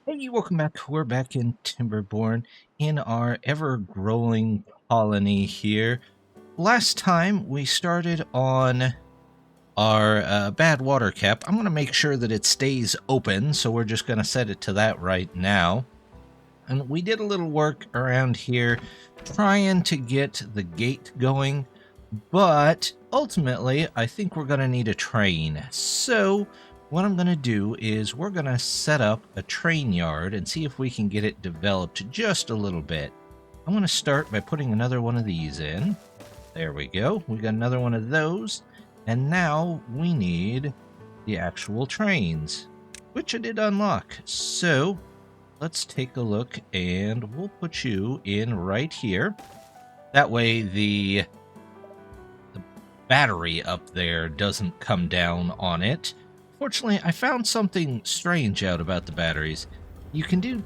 Hey, welcome back. We're back in Timberborn in our ever-growing colony here. Last time we started on our bad water cap. I'm going to make sure that it stays open, so we're just going to set it to that right now. And we did a little work around here trying to get the gate going, but ultimately I think we're going to need a train. So what I'm going to do is we're going to set up a train yard and see if we can get it developed just a little bit. I'm going to start by putting another one of these in. There we go. We got another one of those. And now we need the actual trains, which I did unlock. So let's take a look, and we'll put you in right here. That way the battery up there doesn't come down on it. Fortunately, I found something strange out about the batteries. You can do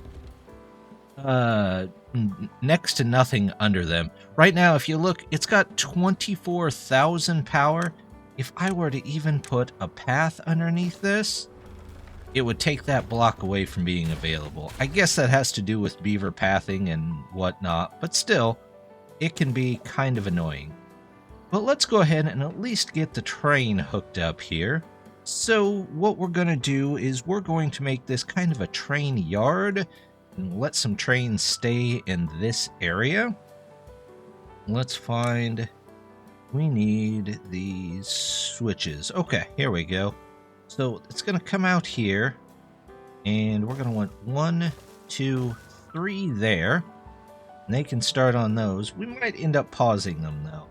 next to nothing under them. Right now, if you look, it's got 24,000 power. If I were to even put a path underneath this, it would take that block away from being available. I guess that has to do with beaver pathing and whatnot, but still, it can be kind of annoying. But let's go ahead and at least get the train hooked up here. So what we're going to do is we're going to make this kind of a train yard and let some trains stay in this area. Let's find... we need these switches. Okay, here we go. So it's going to come out here, and we're going to want 1, 2, 3 there. And they can start on those. We might end up pausing them, though,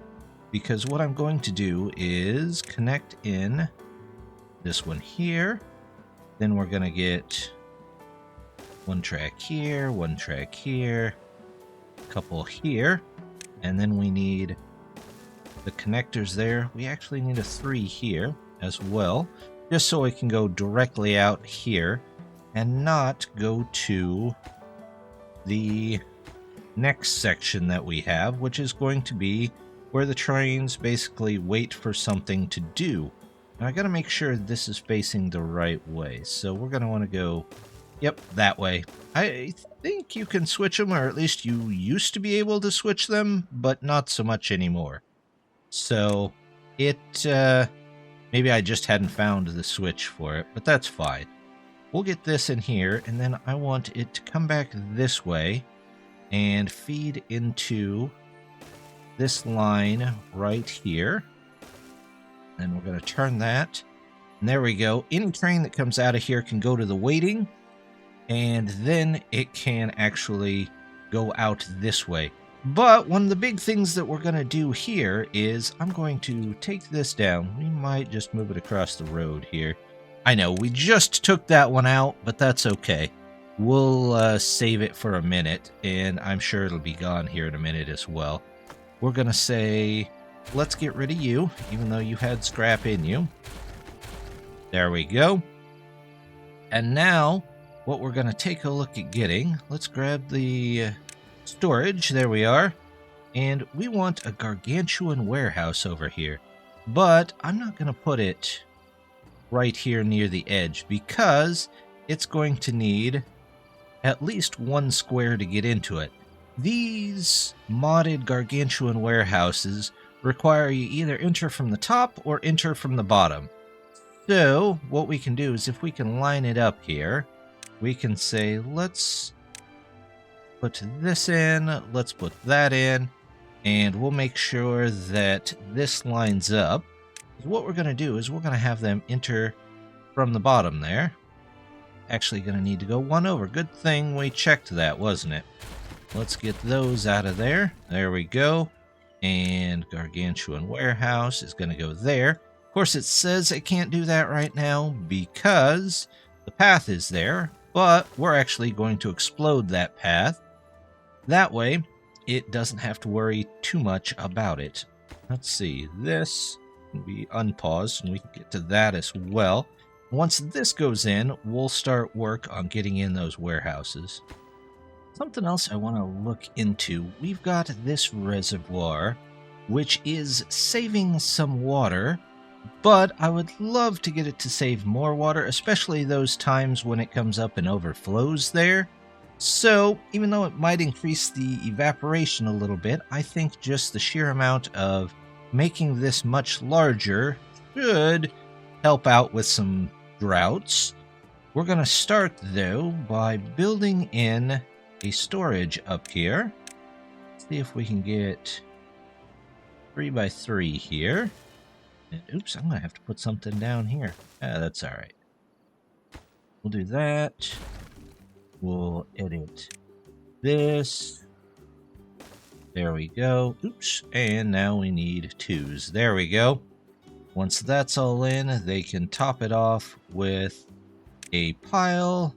because what I'm going to do is connect in this one here. Then we're going to get one track here, one track here, a couple here, and then we need the connectors there. We actually need a 3 here as well, just so it can go directly out here and not go to the next section that we have, which is going to be where the trains basically wait for something to do. Now I got to make sure this is facing the right way, so we're going to want to go, yep, that way. I think you can switch them, or at least you used to be able to switch them, but not so much anymore. So it, maybe I just hadn't found the switch for it, but that's fine. We'll get this in here, and then I want it to come back this way and feed into this line right here. And we're going to turn that. And there we go. Any train that comes out of here can go to the waiting, and then it can actually go out this way. But one of the big things that we're going to do here is I'm going to take this down. We might just move it across the road here. I know, we just took that one out, but that's okay. We'll save it for a minute, and I'm sure it'll be gone here in a minute as well. We're going to say, let's get rid of you, even though you had scrap in you. There we go. And now, what we're going to take a look at getting, let's grab the storage. There we are. And we want a gargantuan warehouse over here. But I'm not going to put it right here near the edge, because it's going to need at least 1 square to get into it. These modded gargantuan warehouses require you either enter from the top or enter from the bottom. So what we can do is, if we can line it up here, we can say, let's put this in, let's put that in, and we'll make sure that this lines up. What we're going to do is we're going to have them enter from the bottom there. Actually going to need to go 1 over. Good thing we checked that, wasn't it? Let's get those out of there. There we go. And gargantuan warehouse is going to go there. Of course, it says it can't do that right now because the path is there, but we're actually going to explode that path. That way, it doesn't have to worry too much about it. Let's see, this can be unpaused, and we can get to that as well. Once this goes in, we'll start work on getting in those warehouses. Something else I want to look into, we've got this reservoir, which is saving some water but I would love to get it to save more water, especially those times when it comes up and overflows there. So even though it might increase the evaporation a little bit, I think just the sheer amount of making this much larger should help out with some droughts. We're going to start, though, by building in a storage up here. See if we can get 3 by 3 here. And, oops, I'm going to have to put something down here. That's all right. We'll do that. We'll edit this. There we go. Oops. And now we need 2s. There we go. Once that's all in, they can top it off with a pile.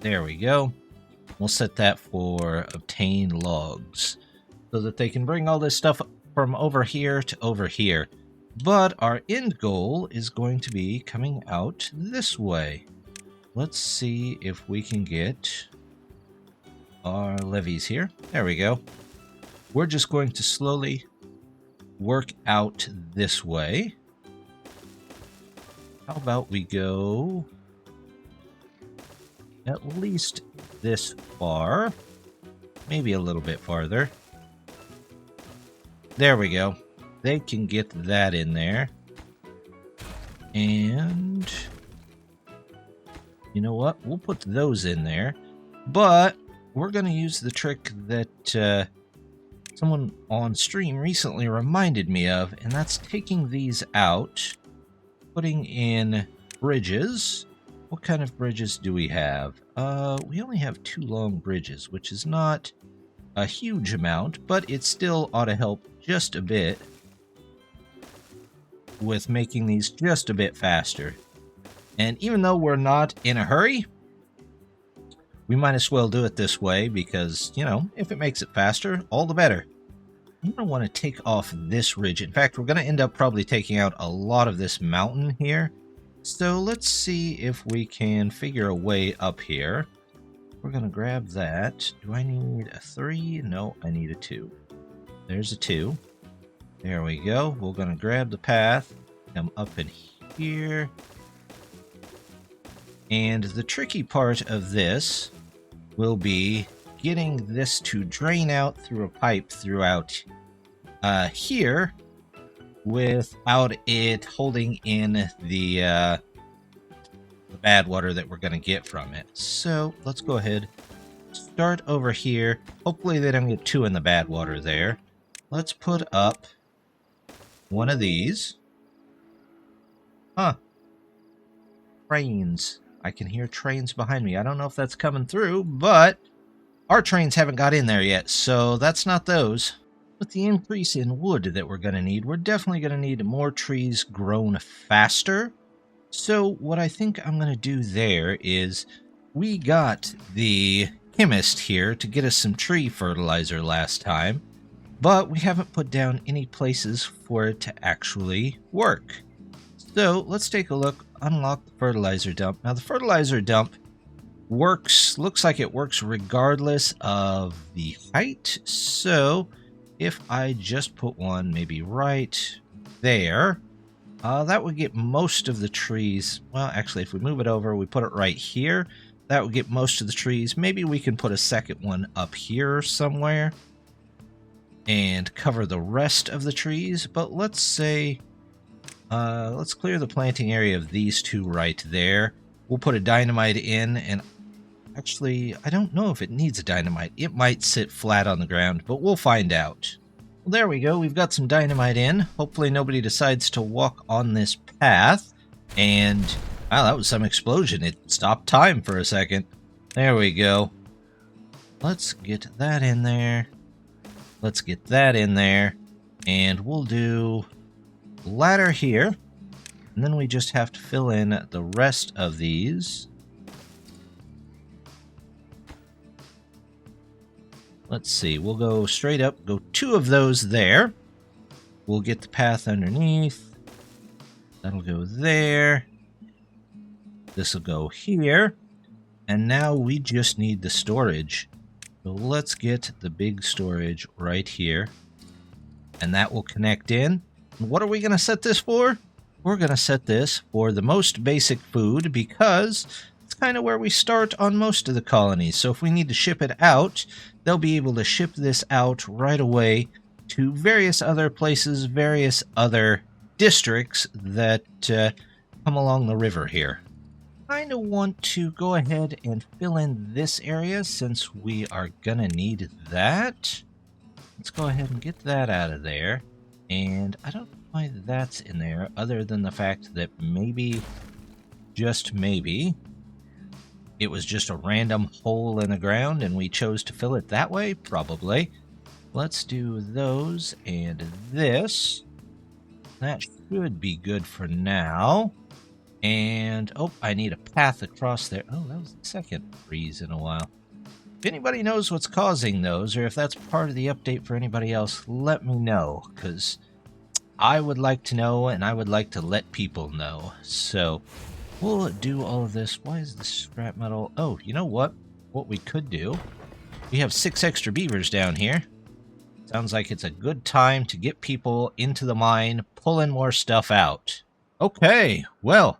There we go. We'll set that for obtain logs so that they can bring all this stuff from over here to over here. But our end goal is going to be coming out this way. Let's see if we can get our levees here. There we go. We're just going to slowly work out this way. How about we go at least this far, maybe a little bit farther. There we go. They can get that in there. And you know what? We'll put those in there. But we're going to use the trick that someone on stream recently reminded me of, and that's taking these out, putting in bridges. What kind of bridges do we have? We only have 2 long bridges, which is not a huge amount, but it still ought to help just a bit with making these just a bit faster. And even though we're not in a hurry, we might as well do it this way because, you know, if it makes it faster, all the better. I'm going to want to take off this ridge. In fact, we're going to end up probably taking out a lot of this mountain here. So let's see if we can figure a way up here. We're going to grab that. Do I need a 3? No, I need a 2. There's a 2. There we go. We're going to grab the path, come up in here. And the tricky part of this will be getting this to drain out through a pipe throughout here without it holding in the bad water that we're going to get from it. So let's go ahead, start over here. Hopefully they don't get too in the bad water there. Let's put up one of these. Huh. Trains. I can hear trains behind me. I don't know if that's coming through, but our trains haven't got in there yet, so that's not those. With the increase in wood that we're going to need, we're definitely going to need more trees grown faster. So what I think I'm going to do there is, we got the chemist here to get us some tree fertilizer last time, but we haven't put down any places for it to actually work. So let's take a look, unlock the fertilizer dump. Now the fertilizer dump works, looks like it works regardless of the height. So if I just put one maybe right there, that would get most of the trees. Well, actually, if we move it over, we put it right here, that would get most of the trees. Maybe we can put a second one up here somewhere and cover the rest of the trees. But let's say, let's clear the planting area of these 2 right there. We'll put a dynamite in, and actually, I don't know if it needs a dynamite. It might sit flat on the ground, but we'll find out. Well, there we go. We've got some dynamite in. Hopefully nobody decides to walk on this path. And, wow, that was some explosion. It stopped time for a second. There we go. Let's get that in there. Let's get that in there. And we'll do ladder here. And then we just have to fill in the rest of these. Let's see, we'll go straight up, go 2 of those there. We'll get the path underneath. That'll go there. This will go here. And now we just need the storage. So let's get the big storage right here. And that will connect in. What are we going to set this for? We're going to set this for the most basic food because it's kind of where we start on most of the colonies. So if we need to ship it out, they'll be able to ship this out right away to various other places, various other districts that come along the river here. I kind of want to go ahead and fill in this area since we are going to need that. Let's go ahead and get that out of there. And I don't know why that's in there other than the fact that maybe, just maybe, it was just a random hole in the ground and we chose to fill it that way, probably. Let's do those and this. That should be good for now. And, oh, I need a path across there. Oh, that was the second freeze in a while. If anybody knows what's causing those, or if that's part of the update for anybody else, let me know, because I would like to know, and I would like to let people know. So, we'll do all of this. Why is the scrap metal? Oh, you know what? What we could do, we have 6 extra beavers down here. Sounds like it's a good time to get people into the mine, pulling more stuff out. Okay, well,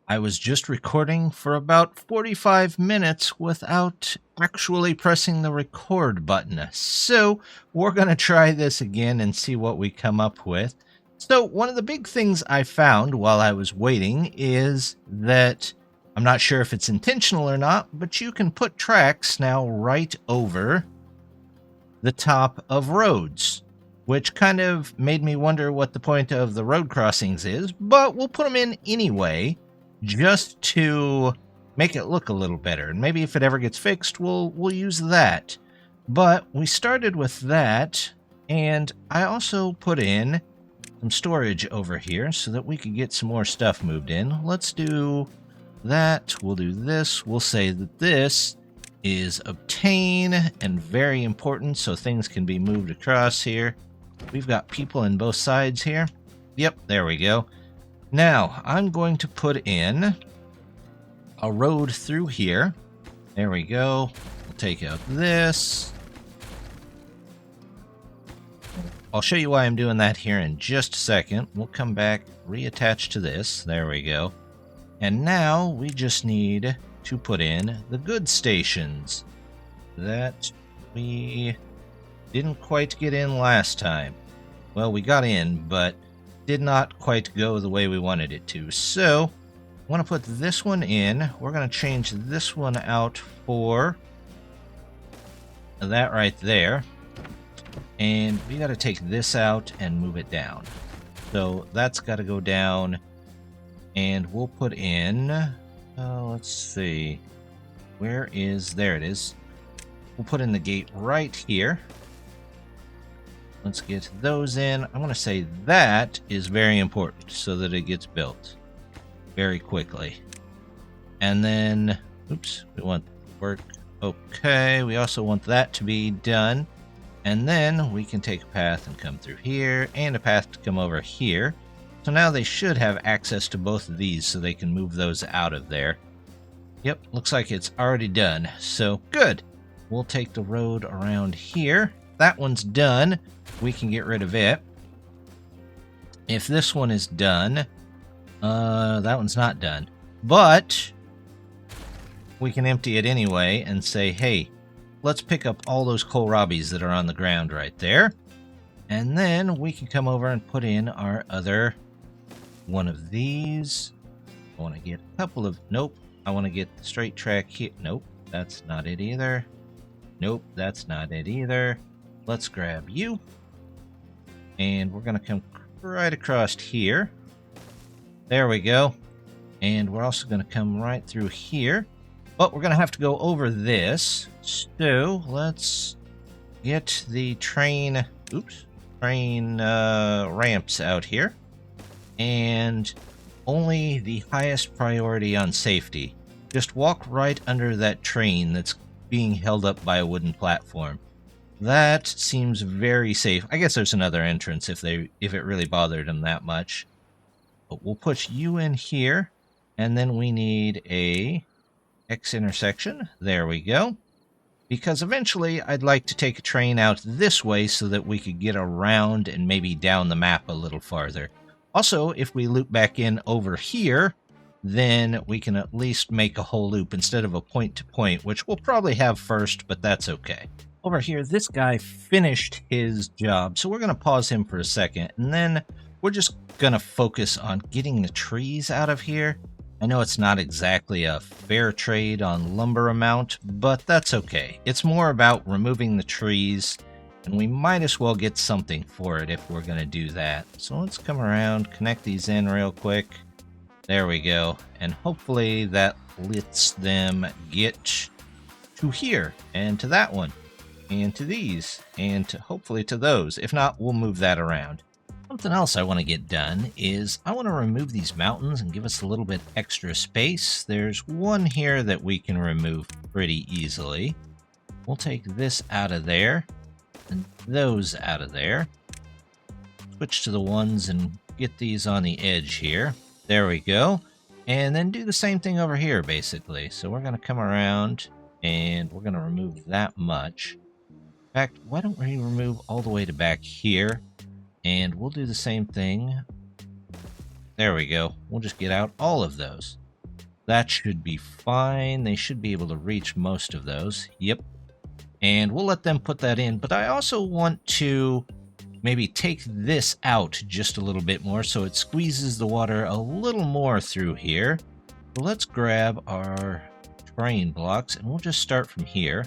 I was just recording for about 45 minutes without actually pressing the record button. So we're going to try this again and see what we come up with. So one of the big things I found while I was waiting is that, I'm not sure if it's intentional or not, but you can put tracks now right over the top of roads, which kind of made me wonder what the point of the road crossings is, but we'll put them in anyway, just to make it look a little better. And maybe if it ever gets fixed, we'll use that. But we started with that, and I also put in some storage over here so that we could get some more stuff moved in. Let's do that. We'll do this. We'll say that this is obtain and very important so things can be moved across here. We've got people in both sides here. Yep, there we go. Now, I'm going to put in a road through here. There we go. We'll take out this. I'll show you why I'm doing that here in just a second. We'll come back, reattach to this. There we go. And now we just need to put in the goods stations that we didn't quite get in last time. Well, we got in, but did not quite go the way we wanted it to. So, I want to put this one in. We're going to change this one out for that right there. And we got to take this out and move it down. So, that's got to go down. And we'll put in, let's see. Where is, there it is. We'll put in the gate right here. Let's get those in. I want to say that is very important so that it gets built very quickly. And then, oops, we want work. Okay, we also want that to be done. And then we can take a path and come through here and a path to come over here. So now they should have access to both of these so they can move those out of there. Yep, looks like it's already done. So good. We'll take the road around here. That one's done. We can get rid of it. If this one is done, that one's not done. But we can empty it anyway and say, hey, let's pick up all those kohlrabis that are on the ground right there. And then we can come over and put in our other one of these. I want to get a couple of, nope. I want to get the straight track here. Nope, that's not it either. Nope, that's not it either. Let's grab you. And we're going to come right across here. There we go. And we're also going to come right through here. But we're going to have to go over this. So let's get the train ramps out here. And only the highest priority on safety. Just walk right under that train that's being held up by a wooden platform. That seems very safe. I guess there's another entrance if it really bothered them that much. But we'll put you in here, and then we need a X intersection. There we go. because eventually I'd like to take a train out this way so that we could get around and maybe down the map a little farther. Also, if we loop back in over here, then we can at least make a whole loop instead of a point-to-point, which we'll probably have first, but that's okay. Over here, this guy finished his job, so we're going to pause him for a second, and then we're just going to focus on getting the trees out of here. I know it's not exactly a fair trade on lumber amount, but that's okay. It's more about removing the trees, and we might as well get something for it if we're going to do that. So let's come around, connect these in real quick. There we go. And hopefully that lets them get to here, and to that one, and to these, and to hopefully to those. If not, we'll move that around. Something else I want to get done is I want to remove these mountains and give us a little bit extra space. There's one here that we can remove pretty easily. We'll take this out of there and those out of there. Switch to the ones and get these on the edge here. There we go. And then do the same thing over here, basically. So we're going to come around and we're going to remove that much. In fact, why don't we remove all the way to back here? And we'll do the same thing. There we go. We'll just get out all of those. That should be fine. They should be able to reach most of those. Yep. And we'll let them put that in. But I also want to maybe take this out just a little bit more so it squeezes the water a little more through here. So let's grab our terrain blocks and we'll just start from here.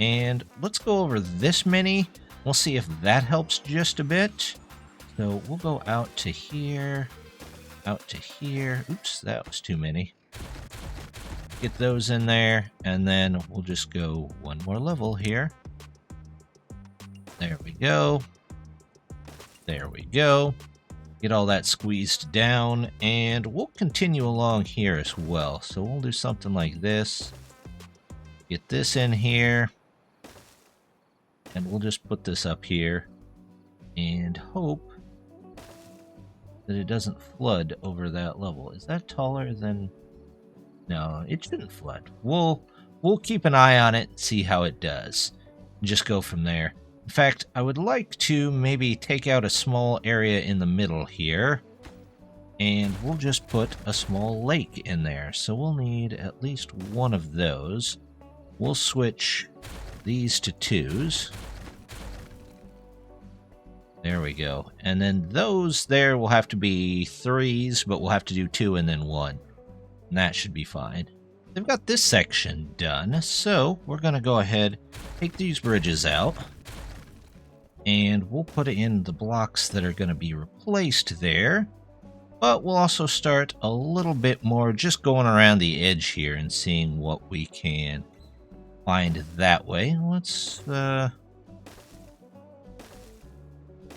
And let's go over this many. We'll see if that helps just a bit. So we'll go out to here, out to here. Oops, that was too many. Get those in there, and then we'll just go one more level here. There we go. There we go. Get all that squeezed down, and we'll continue along here as well. So we'll do something like this. Get this in here. And we'll just put this up here and hope that it doesn't flood over that level. Is that taller than... No, it shouldn't flood. We'll keep an eye on it and see how it does. Just go from there. In fact, I would like to maybe take out a small area in the middle here. And we'll just put a small lake in there. So we'll need at least one of those. We'll switch these to 2s. There we go. And then those there will have to be 3s, but we'll have to do 2 and then 1. And that should be fine. They've got this section done, so we're going to go ahead, take these bridges out, and we'll put in the blocks that are going to be replaced there. But we'll also start a little bit more just going around the edge here and seeing what we can find that way. Let's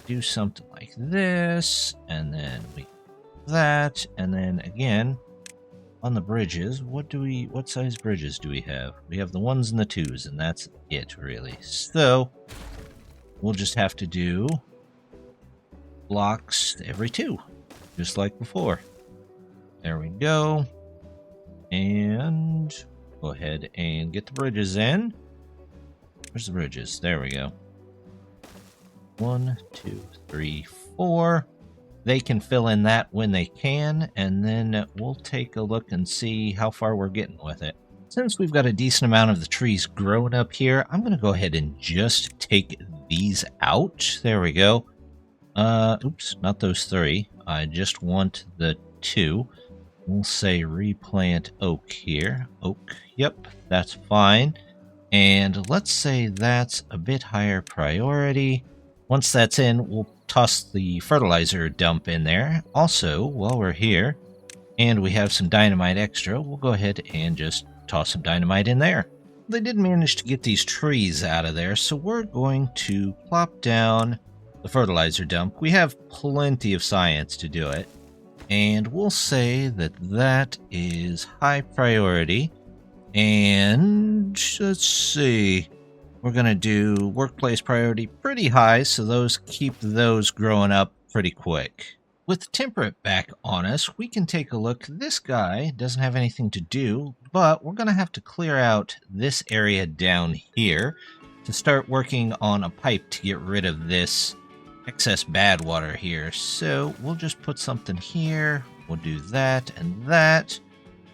do something like this, and then that, and then again on the bridges. What size bridges do we have? We have the 1s and the 2s, and that's it really. So we'll just have to do blocks every 2, just like before. There we go. And go ahead and get the bridges in. Where's the bridges? There we go. 1, 2, 3, 4. They can fill in that when they can, and then we'll take a look and see how far we're getting with it. Since we've got a decent amount of the trees growing up here, I'm going to go ahead and just take these out. There we go. Oops, not those 3. I just want the 2. We'll say replant oak here. Oak, yep, that's fine. And let's say that's a bit higher priority. Once that's in, we'll toss the fertilizer dump in there. Also, while we're here, and we have some dynamite extra, we'll go ahead and just toss some dynamite in there. They did manage to get these trees out of there, so we're going to plop down the fertilizer dump. We have plenty of science to do it, and we'll say that that is high priority. And let's see, we're going to do workplace priority pretty high, so those keep those growing up pretty quick. with temperate back on us, we can take a look. This guy doesn't have anything to do, but we're going to have to clear out this area down here to start working on a pipe to get rid of this excess bad water here. So we'll just put something here. We'll do that and that.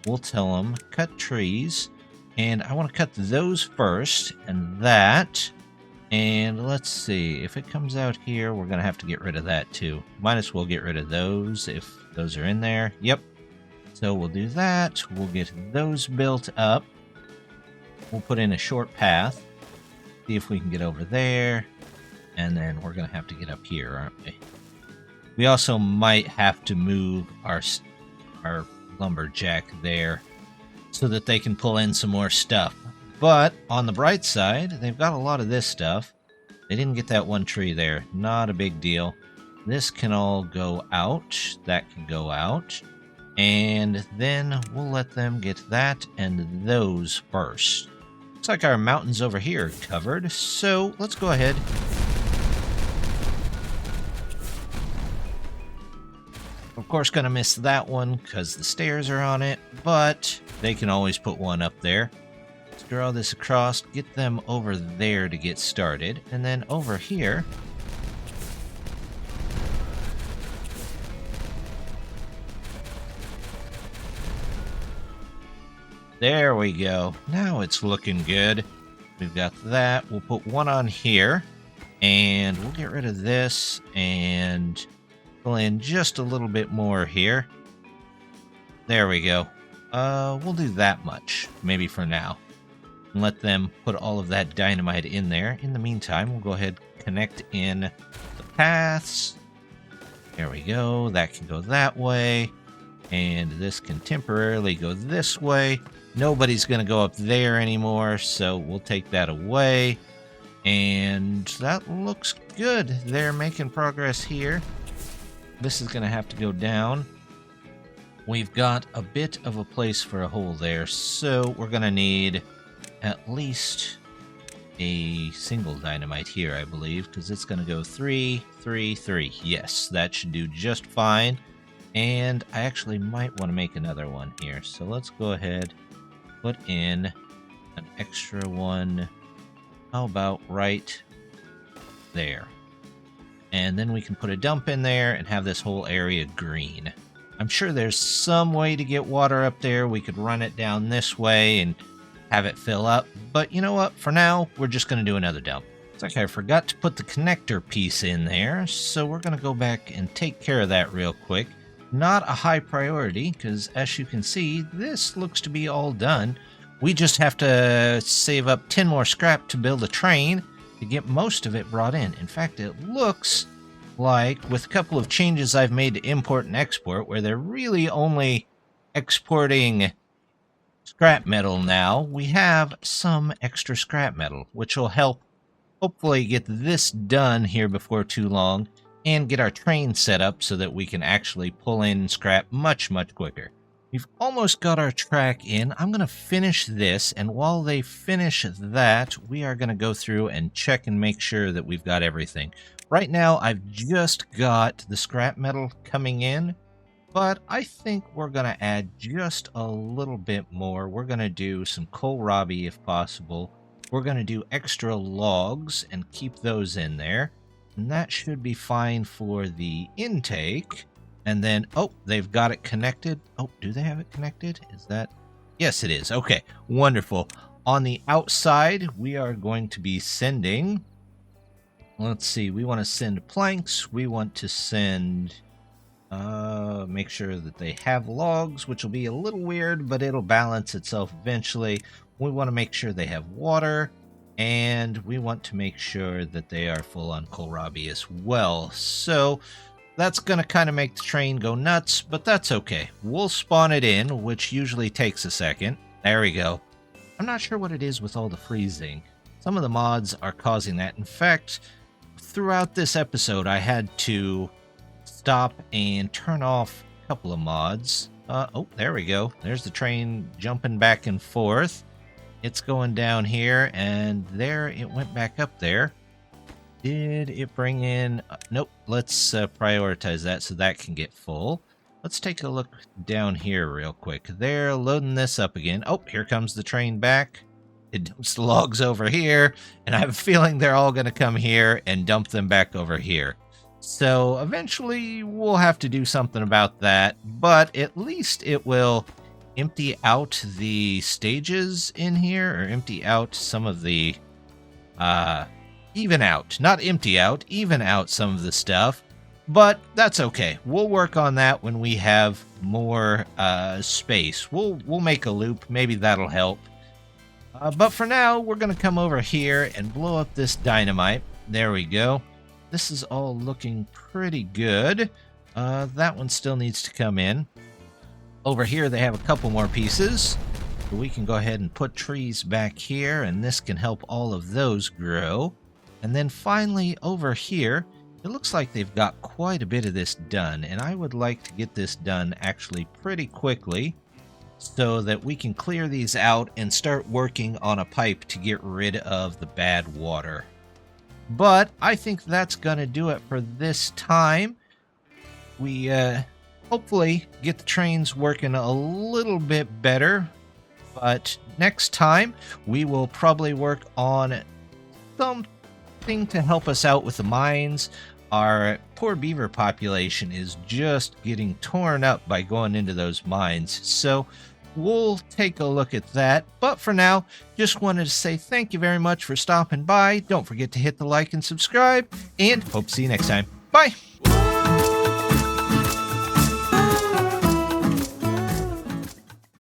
We'll tell them cut trees, and I want to cut those first and that. And let's see, if it comes out here, we're going to have to get rid of that too. Might as well get rid of those if those are in there. Yep. So we'll do that. We'll get those built up. We'll put in a short path. See if we can get over there. And then we're going to have to get up here, aren't we? We also might have to move our lumberjack there so that they can pull in some more stuff. But on the bright side, they've got a lot of this stuff. They didn't get that one tree there. Not a big deal. This can all go out. That can go out. And then we'll let them get that and those first. Looks like our mountains over here are covered. So let's go ahead. Of course, going to miss that one because the stairs are on it. But they can always put one up there. Draw this across, get them over there to get started, and then over here there we go. Now it's looking good. We've got that. We'll put one on here, and we'll get rid of this and fill in just a little bit more here. There we go. We'll do that much, maybe for now. And let them put all of that dynamite in there. In the meantime, we'll go ahead and connect in the paths. There we go. That can go that way. And this can temporarily go this way. Nobody's going to go up there anymore, so we'll take that away. And that looks good. They're making progress here. This is going to have to go down. We've got a bit of a place for a hole there, so we're going to need at least a single dynamite here, I believe, because it's going to go 3, 3, 3. Yes, that should do just fine. And I actually might want to make another one here. So let's go ahead, put in an extra one. How about right there? And then we can put a dump in there and have this whole area green. I'm sure there's some way to get water up there. We could run it down this way and have it fill up, but you know what? For now, we're just going to do another dump. It's like I forgot to put the connector piece in there, so we're going to go back and take care of that real quick. Not a high priority, because as you can see, this looks to be all done. We just have to save up 10 more scrap to build a train to get most of it brought in. In fact, it looks like, with a couple of changes I've made to import and export, where they're really only exporting scrap metal now, we have some extra scrap metal, which will help hopefully get this done here before too long and get our train set up so that we can actually pull in scrap much, much quicker. We've almost got our track in. I'm going to finish this, and while they finish that, we are going to go through and check and make sure that we've got everything. Right now, I've just got the scrap metal coming in, but I think we're going to add just a little bit more. We're going to do some kohlrabi if possible. We're going to do extra logs and keep those in there. And that should be fine for the intake. And then, oh, they've got it connected. Oh, do they have it connected? Is that? Yes, it is. Okay, wonderful. On the outside, we are going to be sending, let's see, we want to send planks. We want to send, make sure that they have logs, which will be a little weird, but it'll balance itself eventually. We want to make sure they have water, and we want to make sure that they are full on kohlrabi as well. So that's going to kind of make the train go nuts, but that's okay. We'll spawn it in, which usually takes a second. There we go. I'm not sure what it is with all the freezing. Some of the mods are causing that. In fact, throughout this episode, I had to stop and turn off a couple of mods. Oh, there we go. There's the train jumping back and forth. It's going down here, and there it went back up there. Did it bring in... nope, let's prioritize that so that can get full. Let's take a look down here real quick. They're loading this up again. Oh, here comes the train back. It dumps the logs over here, and I have a feeling they're all going to come here and dump them back over here. So eventually we'll have to do something about that, but at least it will empty out the stages in here, or empty out some of the... even out, not empty out, even out some of the stuff, but that's okay. We'll work on that when we have more space. We'll make a loop. Maybe that'll help. But for now, we're going to come over here and blow up this dynamite. There we go. This is all looking pretty good. That one still needs to come in. Over here, they have a couple more pieces. So we can go ahead and put trees back here, and this can help all of those grow. And then finally, over here, it looks like they've got quite a bit of this done, and I would like to get this done actually pretty quickly so that we can clear these out and start working on a pipe to get rid of the bad water. But I think that's going to do it for this time. We hopefully get the trains working a little bit better, but next time we will probably work on something to help us out with the mines. Our poor beaver population is just getting torn up by going into those mines, so we'll take a look at that. But for now, just wanted to say thank you very much for stopping by. Don't forget to hit the like and subscribe, and hope to see you next time. Bye!